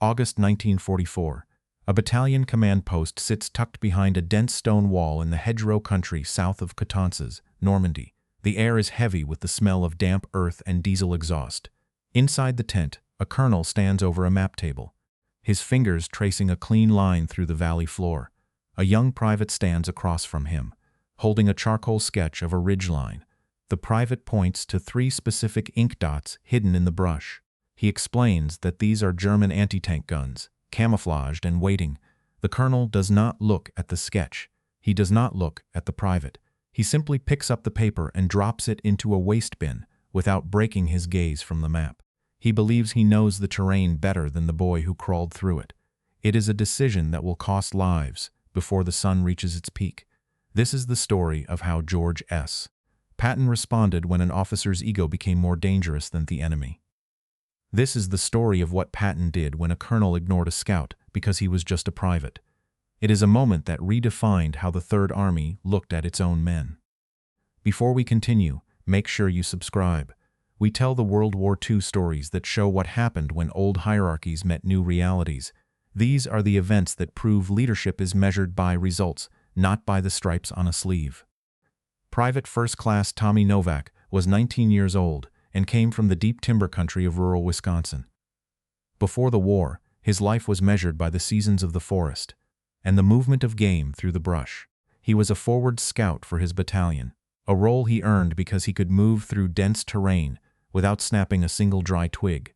August 1944. A battalion command post sits tucked behind a dense stone wall in the hedgerow country south of Coutances, Normandy. The air is heavy with the smell of damp earth and diesel exhaust. Inside the tent, a colonel stands over a map table, his fingers tracing a clean line through the valley floor. A young private stands across from him, holding a charcoal sketch of a ridgeline. The private points to 3 specific ink dots hidden in the brush. He explains that these are German anti-tank guns, camouflaged and waiting. The colonel does not look at the sketch. He does not look at the private. He simply picks up the paper and drops it into a waste bin without breaking his gaze from the map. He believes he knows the terrain better than the boy who crawled through it. It is a decision that will cost lives before the sun reaches its peak. This is the story of how George S. Patton responded when an officer's ego became more dangerous than the enemy. This is the story of what Patton did when a colonel ignored a scout because he was just a private. It is a moment that redefined how the Third Army looked at its own men. Before we continue, make sure you subscribe. We tell the World War II stories that show what happened when old hierarchies met new realities. These are the events that prove leadership is measured by results, not by the stripes on a sleeve. Private First Class Tommy Novak was 19 years old and came from the deep timber country of rural Wisconsin. Before the war, his life was measured by the seasons of the forest and the movement of game through the brush. He was a forward scout for his battalion, a role he earned because he could move through dense terrain without snapping a single dry twig.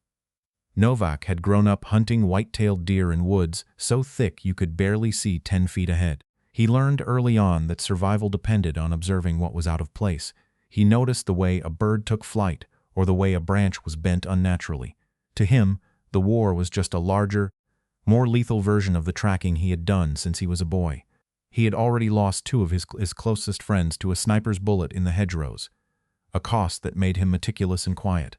Novak had grown up hunting white-tailed deer in woods so thick you could barely see 10 feet ahead. He learned early on that survival depended on observing what was out of place. He noticed the way a bird took flight or the way a branch was bent unnaturally. To him, the war was just a larger, more lethal version of the tracking he had done since he was a boy. He had already lost 2 of his closest friends to a sniper's bullet in the hedgerows, a cost that made him meticulous and quiet.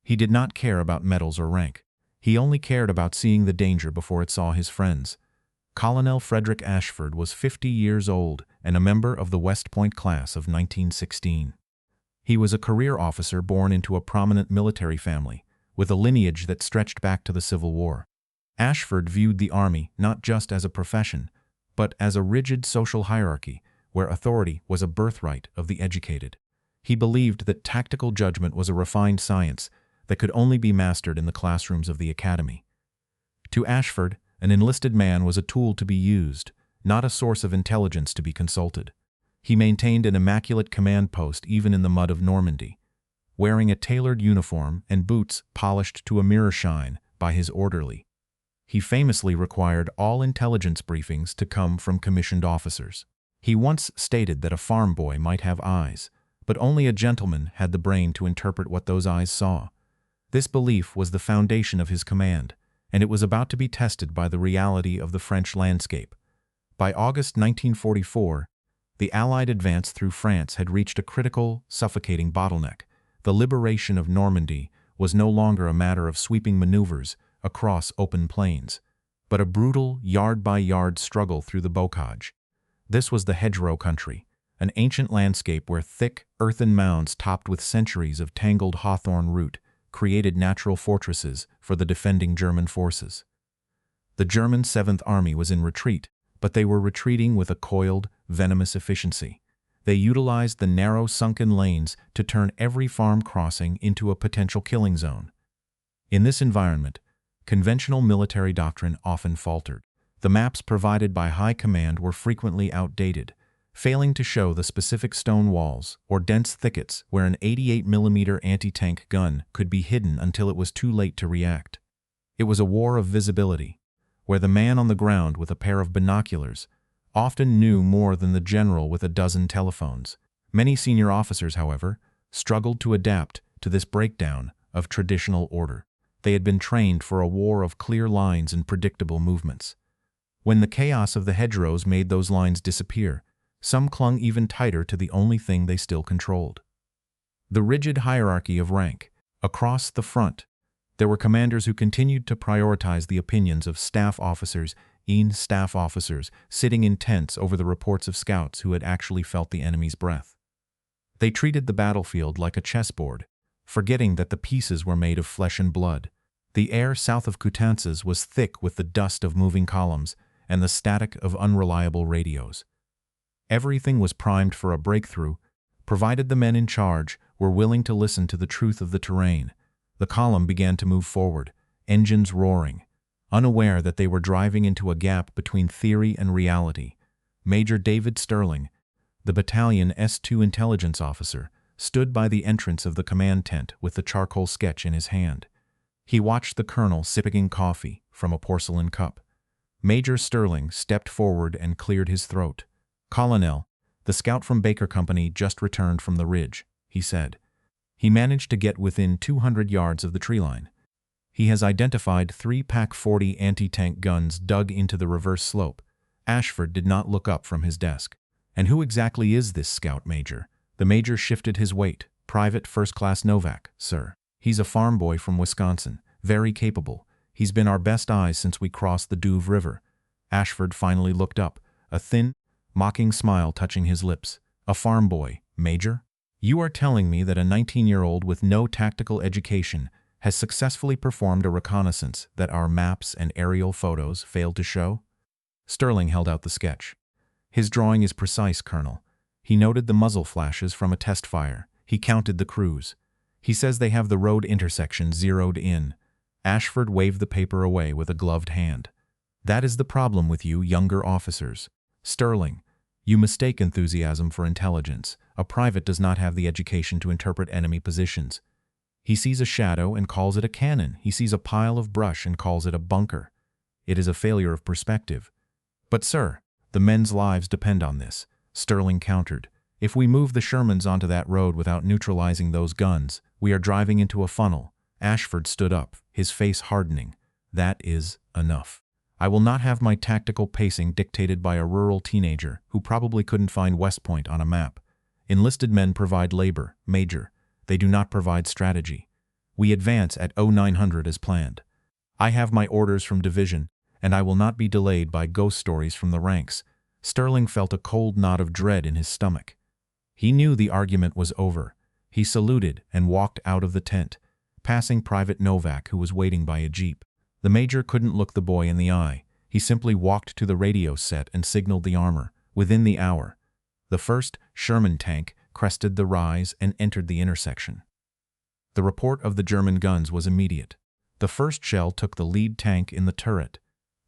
He did not care about medals or rank. He only cared about seeing the danger before it saw his friends. Colonel Frederick Ashford was 50 years old and a member of the West Point class of 1916. He was a career officer born into a prominent military family, with a lineage that stretched back to the Civil War. Ashford viewed the Army not just as a profession, but as a rigid social hierarchy where authority was a birthright of the educated. He believed that tactical judgment was a refined science that could only be mastered in the classrooms of the academy. To Ashford, an enlisted man was a tool to be used, not a source of intelligence to be consulted. He maintained an immaculate command post even in the mud of Normandy, wearing a tailored uniform and boots polished to a mirror shine by his orderly. He famously required all intelligence briefings to come from commissioned officers. He once stated that a farm boy might have eyes, but only a gentleman had the brain to interpret what those eyes saw. This belief was the foundation of his command, and it was about to be tested by the reality of the French landscape. By August 1944, the Allied advance through France had reached a critical, suffocating bottleneck. The liberation of Normandy was no longer a matter of sweeping maneuvers across open plains, but a brutal, yard-by-yard struggle through the bocage. This was the hedgerow country, an ancient landscape where thick, earthen mounds topped with centuries of tangled hawthorn root created natural fortresses for the defending German forces. The German 7th Army was in retreat, but they were retreating with a coiled, venomous efficiency. They utilized the narrow, sunken lanes to turn every farm crossing into a potential killing zone. In this environment, conventional military doctrine often faltered. The maps provided by High Command were frequently outdated, failing to show the specific stone walls or dense thickets where an 88mm anti-tank gun could be hidden until it was too late to react. It was a war of visibility, where the man on the ground with a pair of binoculars often knew more than the general with a dozen telephones. Many senior officers, however, struggled to adapt to this breakdown of traditional order. They had been trained for a war of clear lines and predictable movements. When the chaos of the hedgerows made those lines disappear, some clung even tighter to the only thing they still controlled: the rigid hierarchy of rank. Across the front, there were commanders who continued to prioritize the opinions of staff officers sitting in tents over the reports of scouts who had actually felt the enemy's breath. They treated the battlefield like a chessboard, forgetting that the pieces were made of flesh and blood. The air south of Coutances was thick with the dust of moving columns and the static of unreliable radios. Everything was primed for a breakthrough, provided the men in charge were willing to listen to the truth of the terrain. The column began to move forward, engines roaring, unaware that they were driving into a gap between theory and reality. Major David Sterling, the battalion S2 intelligence officer, stood by the entrance of the command tent with the charcoal sketch in his hand. He watched the colonel sipping coffee from a porcelain cup. Major Sterling stepped forward and cleared his throat. "Colonel, the scout from Baker Company just returned from the ridge," he said. "He managed to get within 200 yards of the tree line. He has identified 3 PaK-40 anti-tank guns dug into the reverse slope." Ashford did not look up from his desk. "And who exactly is this scout, Major?" The major shifted his weight. "Private First Class Novak, sir. He's a farm boy from Wisconsin, very capable. He's been our best eyes since we crossed the Douve River." Ashford finally looked up, a thin, mocking smile touching his lips. "A farm boy, Major? You are telling me that a 19-year-old with no tactical education has successfully performed a reconnaissance that our maps and aerial photos failed to show?" Sterling held out the sketch. "His drawing is precise, Colonel. He noted the muzzle flashes from a test fire. He counted the crews. He says they have the road intersection zeroed in." Ashford waved the paper away with a gloved hand. "That is the problem with you younger officers. Sterling, you mistake enthusiasm for intelligence. A private does not have the education to interpret enemy positions. He sees a shadow and calls it a cannon. He sees a pile of brush and calls it a bunker. It is a failure of perspective." "But, sir, the men's lives depend on this," Sterling countered. "If we move the Shermans onto that road without neutralizing those guns, we are driving into a funnel." Ashford stood up, his face hardening. "That is enough. I will not have my tactical pacing dictated by a rural teenager who probably couldn't find West Point on a map. Enlisted men provide labor, Major. They do not provide strategy. We advance at 0900 as planned. I have my orders from division, and I will not be delayed by ghost stories from the ranks." Sterling felt a cold knot of dread in his stomach. He knew the argument was over. He saluted and walked out of the tent, passing Private Novak, who was waiting by a jeep. The major couldn't look the boy in the eye. He simply walked to the radio set and signaled the armor. Within the hour, the first Sherman tank crested the rise and entered the intersection. The report of the German guns was immediate. The first shell took the lead tank in the turret.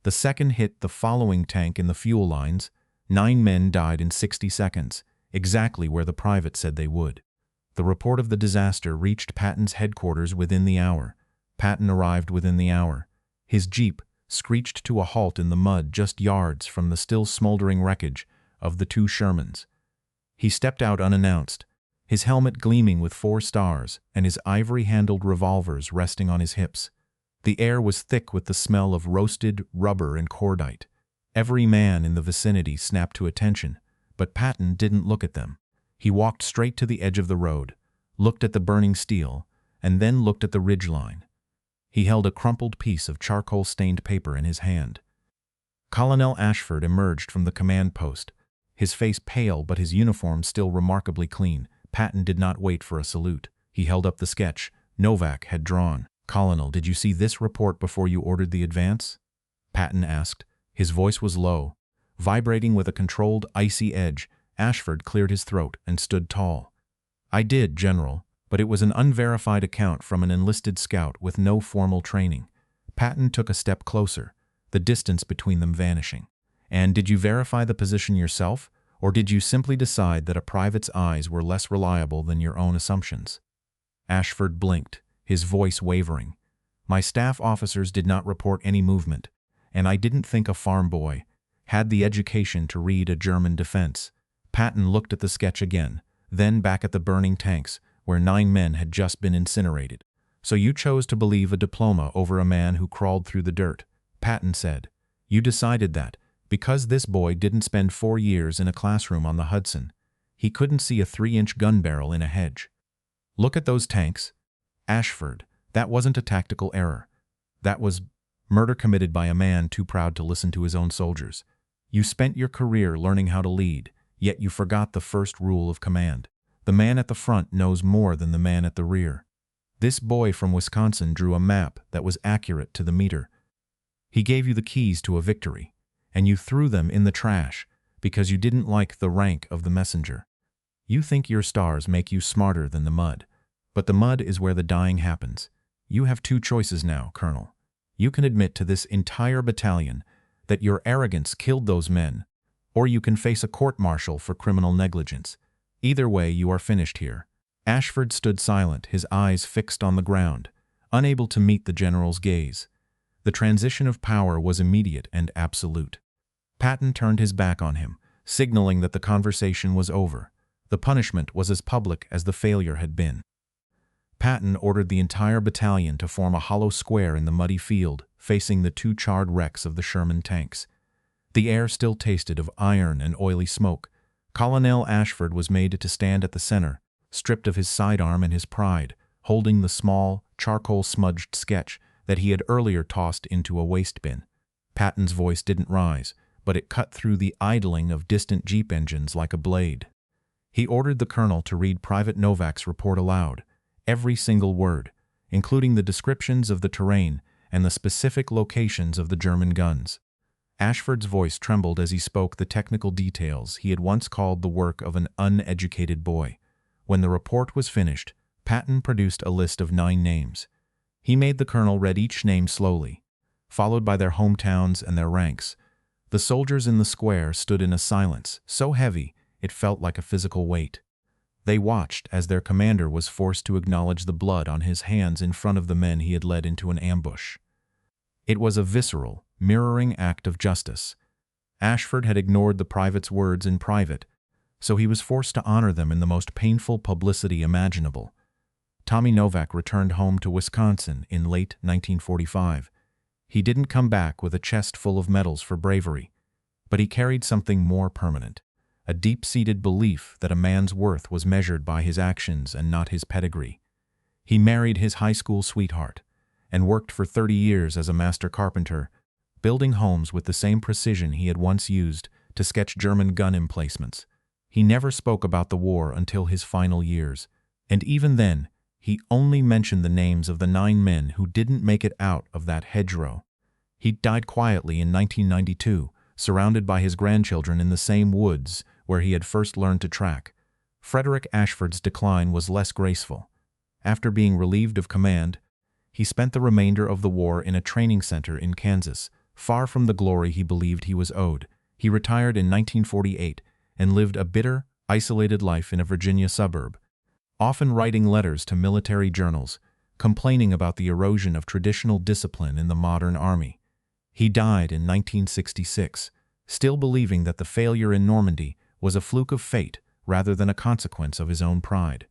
The second hit the following tank in the fuel lines. 9 men died in 60 seconds, exactly where the private said they would. The report of the disaster reached Patton's headquarters within the hour. Patton arrived within the hour. His jeep screeched to a halt in the mud just yards from the still smoldering wreckage of the 2 Shermans. He stepped out unannounced, his helmet gleaming with 4 stars and his ivory-handled revolvers resting on his hips. The air was thick with the smell of roasted rubber and cordite. Every man in the vicinity snapped to attention, but Patton didn't look at them. He walked straight to the edge of the road, looked at the burning steel, and then looked at the ridgeline. He held a crumpled piece of charcoal-stained paper in his hand. Colonel Ashford emerged from the command post, his face pale but his uniform still remarkably clean. Patton did not wait for a salute. He held up the sketch Novak had drawn. "Colonel, did you see this report before you ordered the advance?" Patton asked. His voice was low, vibrating with a controlled, icy edge. Ashford cleared his throat and stood tall. "I did, General, but it was an unverified account from an enlisted scout with no formal training." Patton took a step closer, the distance between them vanishing. "And did you verify the position yourself, or did you simply decide that a private's eyes were less reliable than your own assumptions?" Ashford blinked, his voice wavering. "My staff officers did not report any movement, and I didn't think a farm boy had the education to read a German defense." Patton looked at the sketch again, then back at the burning tanks, where 9 men had just been incinerated. "So you chose to believe a diploma over a man who crawled through the dirt," Patton said. "You decided that, because this boy didn't spend 4 years in a classroom on the Hudson, he couldn't see a 3-inch gun barrel in a hedge. Look at those tanks. Ashford, that wasn't a tactical error. That was murder committed by a man too proud to listen to his own soldiers. You spent your career learning how to lead, yet you forgot the first rule of command. The man at the front knows more than the man at the rear." This boy from Wisconsin drew a map that was accurate to the meter. He gave you the keys to a victory, and you threw them in the trash because you didn't like the rank of the messenger. You think your stars make you smarter than the mud, but the mud is where the dying happens. You have two choices now, Colonel. You can admit to this entire battalion that your arrogance killed those men, or you can face a court-martial for criminal negligence. Either way, you are finished here. Ashford stood silent, his eyes fixed on the ground, unable to meet the general's gaze. The transition of power was immediate and absolute. Patton turned his back on him, signaling that the conversation was over. The punishment was as public as the failure had been. Patton ordered the entire battalion to form a hollow square in the muddy field, facing the two charred wrecks of the Sherman tanks. The air still tasted of iron and oily smoke. Colonel Ashford was made to stand at the center, stripped of his sidearm and his pride, holding the small, charcoal-smudged sketch that he had earlier tossed into a waste bin. Patton's voice didn't rise, but it cut through the idling of distant jeep engines like a blade. He ordered the colonel to read Private Novak's report aloud, every single word, including the descriptions of the terrain and the specific locations of the German guns. Ashford's voice trembled as he spoke the technical details he had once called the work of an uneducated boy. When the report was finished, Patton produced a list of 9 names. He made the colonel read each name slowly, followed by their hometowns and their ranks. The soldiers in the square stood in a silence so heavy it felt like a physical weight. They watched as their commander was forced to acknowledge the blood on his hands in front of the men he had led into an ambush. It was a visceral, mirroring act of justice. Ashford had ignored the private's words in private, so he was forced to honor them in the most painful publicity imaginable. Tommy Novak returned home to Wisconsin in late 1945. He didn't come back with a chest full of medals for bravery, but he carried something more permanent, a deep-seated belief that a man's worth was measured by his actions and not his pedigree. He married his high school sweetheart and worked for 30 years as a master carpenter, building homes with the same precision he had once used to sketch German gun emplacements. He never spoke about the war until his final years, and even then, he only mentioned the names of the 9 men who didn't make it out of that hedgerow. He died quietly in 1992, surrounded by his grandchildren in the same woods where he had first learned to track. Frederick Ashford's decline was less graceful. After being relieved of command, he spent the remainder of the war in a training center in Kansas, far from the glory he believed he was owed. He retired in 1948 and lived a bitter, isolated life in a Virginia suburb, often writing letters to military journals, complaining about the erosion of traditional discipline in the modern army. He died in 1966, still believing that the failure in Normandy was a fluke of fate rather than a consequence of his own pride.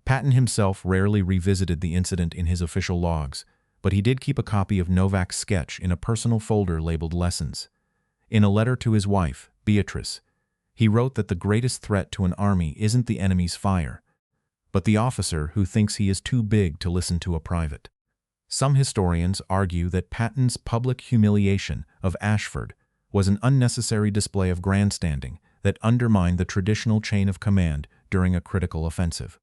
Patton himself rarely revisited the incident in his official logs, but he did keep a copy of Novak's sketch in a personal folder labeled Lessons. In a letter to his wife, Beatrice, he wrote that the greatest threat to an army isn't the enemy's fire, but the officer who thinks he is too big to listen to a private. Some historians argue that Patton's public humiliation of Ashford was an unnecessary display of grandstanding that undermined the traditional chain of command during a critical offensive.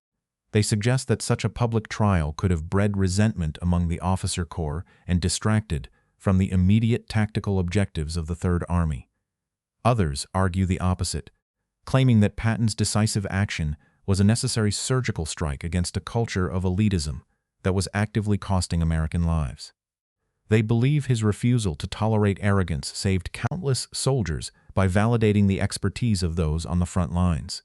They suggest that such a public trial could have bred resentment among the officer corps and distracted from the immediate tactical objectives of the Third Army. Others argue the opposite, claiming that Patton's decisive action was a necessary surgical strike against a culture of elitism that was actively costing American lives. They believe his refusal to tolerate arrogance saved countless soldiers by validating the expertise of those on the front lines.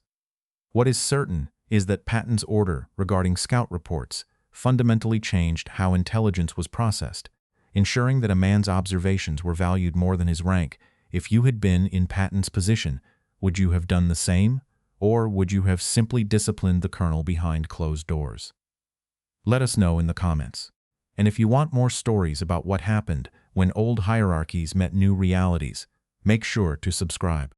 What is certain is that Patton's order regarding scout reports fundamentally changed how intelligence was processed, ensuring that a man's observations were valued more than his rank. If you had been in Patton's position, would you have done the same, or would you have simply disciplined the colonel behind closed doors? Let us know in the comments. And if you want more stories about what happened when old hierarchies met new realities, make sure to subscribe.